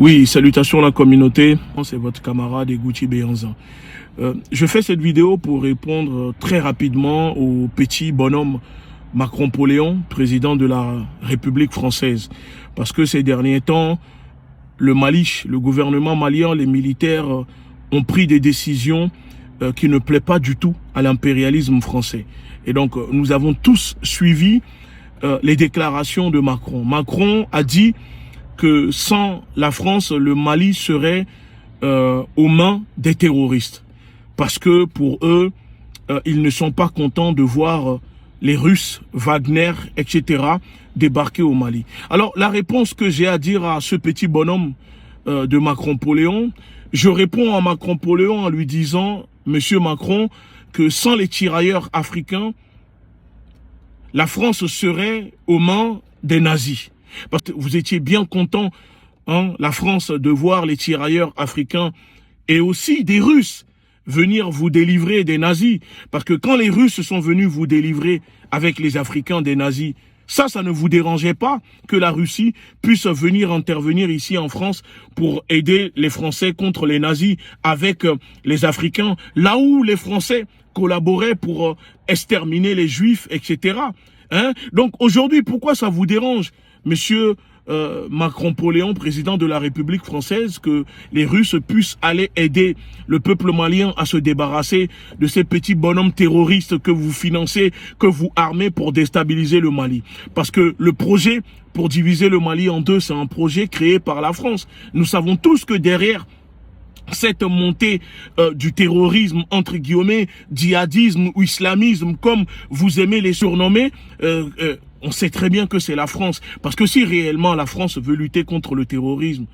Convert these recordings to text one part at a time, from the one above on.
Oui, salutations à la communauté, c'est votre camarade Egouti Béanzan. Je fais cette vidéo pour répondre très rapidement au petit bonhomme Macron-Poléon, président de la République française. Parce que ces derniers temps, le Mali, le gouvernement malien, les militaires ont pris des décisions qui ne plaisent pas du tout à l'impérialisme français. Et donc, nous avons tous suivi les déclarations de Macron. Macron a dit que sans la France, le Mali serait aux mains des terroristes. Parce que pour eux, ils ne sont pas contents de voir les Russes, Wagner, etc. débarquer au Mali. Alors, la réponse que j'ai à dire à ce petit bonhomme de Macron-Poléon, je réponds à Macron-Poléon en lui disant, Monsieur Macron, que sans les tirailleurs africains, la France serait aux mains des nazis. Parce que vous étiez bien content, la France, de voir les tirailleurs africains et aussi des Russes venir vous délivrer des nazis. Parce que quand les Russes sont venus vous délivrer avec les Africains des nazis, ça ne vous dérangeait pas que la Russie puisse venir intervenir ici en France pour aider les Français contre les nazis avec les Africains, là où les Français collaboraient pour exterminer les Juifs, etc. Donc aujourd'hui, pourquoi ça vous dérange, monsieur Macron-Poléon, président de la République française, que les Russes puissent aller aider le peuple malien à se débarrasser de ces petits bonhommes terroristes que vous financez, que vous armez pour déstabiliser le Mali? Parce que le projet pour diviser le Mali en deux, c'est un projet créé par la France. Nous savons tous que derrière cette montée du terrorisme, entre guillemets, djihadisme ou islamisme, comme vous aimez les surnommer, on sait très bien que c'est la France. Parce que si réellement la France veut lutter contre le terrorisme,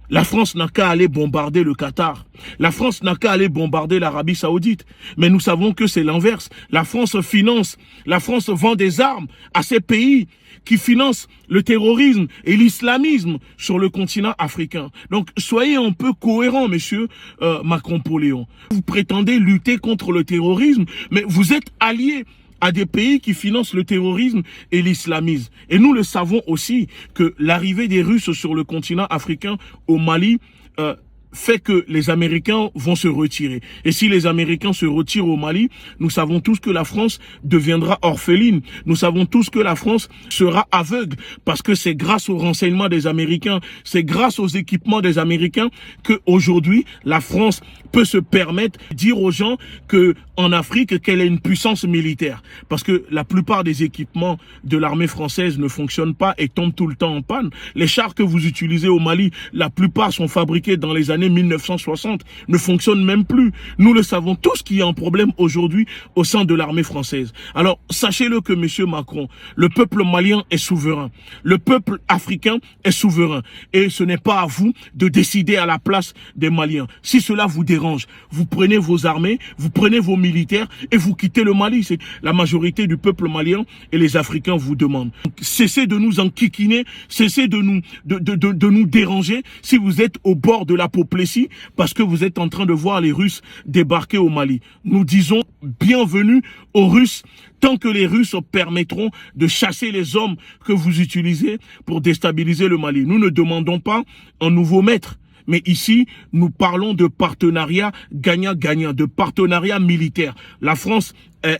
la France n'a qu'à aller bombarder le Qatar. La France n'a qu'à aller bombarder l'Arabie Saoudite. Mais nous savons que c'est l'inverse. La France finance, la France vend des armes à ces pays qui financent le terrorisme et l'islamisme sur le continent africain. Donc, soyez un peu cohérents, monsieur Macron-Poléon. Vous prétendez lutter contre le terrorisme, mais vous êtes alliés à des pays qui financent le terrorisme et l'islamisme. Et nous le savons aussi que l'arrivée des Russes sur le continent africain, au Mali, fait que les Américains vont se retirer. Et si les Américains se retirent au Mali, nous savons tous que la France deviendra orpheline. Nous savons tous que la France sera aveugle parce que c'est grâce aux renseignements des Américains, c'est grâce aux équipements des Américains que aujourd'hui la France peut se permettre de dire aux gens que en Afrique qu'elle est une puissance militaire. Parce que la plupart des équipements de l'armée française ne fonctionnent pas et tombent tout le temps en panne. Les chars que vous utilisez au Mali, la plupart sont fabriqués dans les années 1960, ne fonctionnent même plus. Nous le savons tous qu'il y a un problème aujourd'hui au sein de l'armée française. Alors, sachez-le que monsieur Macron, le peuple malien est souverain. Le peuple africain est souverain. Et ce n'est pas à vous de décider à la place des Maliens. Si cela vous dérange, vous prenez vos armées, vous prenez vos militaires et vous quittez le Mali. C'est la majorité du peuple malien et les Africains vous demandent. Donc, cessez de nous enquiquiner, cessez de nous déranger si vous êtes au bord de l'apoplexie parce que vous êtes en train de voir les Russes débarquer au Mali. Nous disons bienvenue aux Russes tant que les Russes permettront de chasser les hommes que vous utilisez pour déstabiliser le Mali. Nous ne demandons pas un nouveau maître. Mais ici, nous parlons de partenariat gagnant-gagnant, de partenariat militaire. La France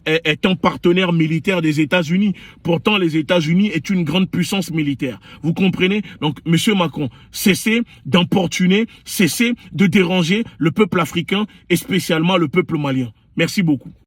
est un partenaire militaire des États-Unis. Pourtant, les États-Unis est une grande puissance militaire. Vous comprenez? Donc, monsieur Macron, cessez d'importuner, cessez de déranger le peuple africain et spécialement le peuple malien. Merci beaucoup.